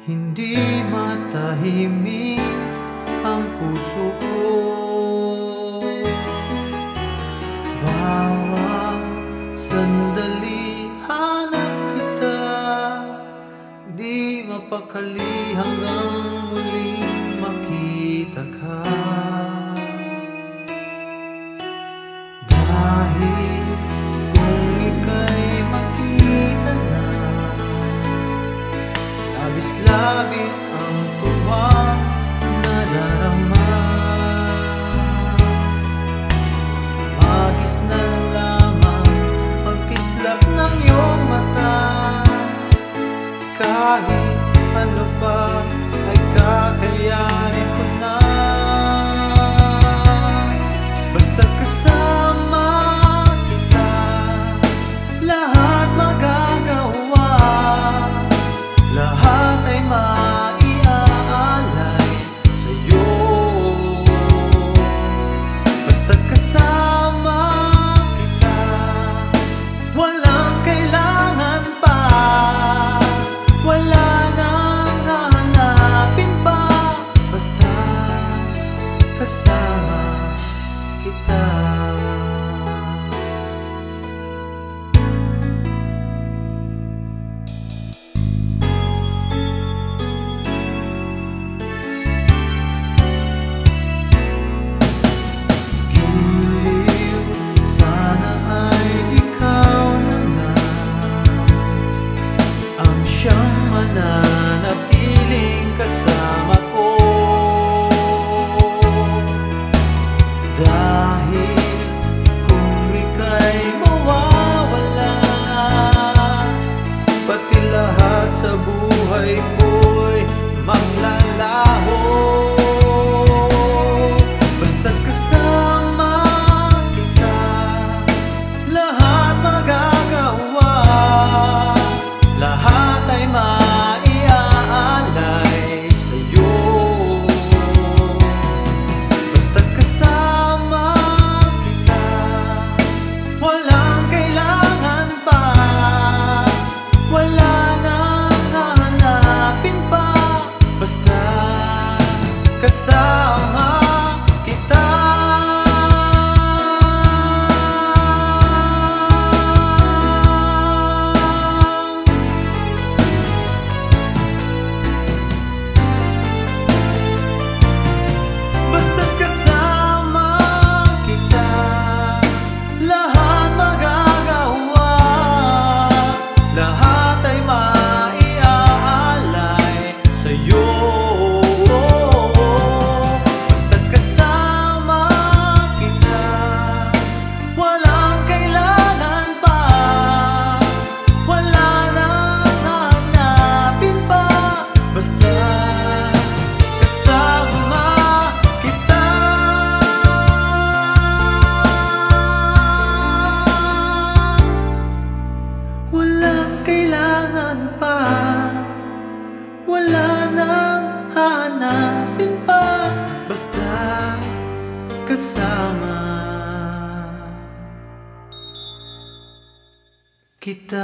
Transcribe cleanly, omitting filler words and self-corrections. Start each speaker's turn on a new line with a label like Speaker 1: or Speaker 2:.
Speaker 1: Hindi matahimik ang puso ko. Bawat sandali hanap kita, di mapakali hanggang muling makita ka. Dahil kung ika'y makita na, labis-labis ang tuwang nadarama. Magis na lamang pagkislap ng iyong mata. Kahit ano pa ay kakayanin ko na. Basta't kasama kita, lahat magagawa. Lahat ay maiaalay sa'yo. Basta't kasama kita, walang kailangan pa. Wala nang hahanapin pa. Basta kasama kita. Siyang mananatiling kasama ko. Dahil kung ika'y mawawala, pati lahat sa buhay ko'y maglalaho. Basta't kasama kita, lahat magagawa. Lahat ay maiaalay sa'yo. Basta't kasama kita, walang kailangan pa. Wala nang hahanapin pa. Basta kasama kita. Lahat ay maiaalay sa'yo. Basta't kasama kita, walang kailangan pa. Wala nang hahanapin pa. Basta kasama kita. Walang kailangan pa, wala nang hahanapin pa. Basta kasama kita.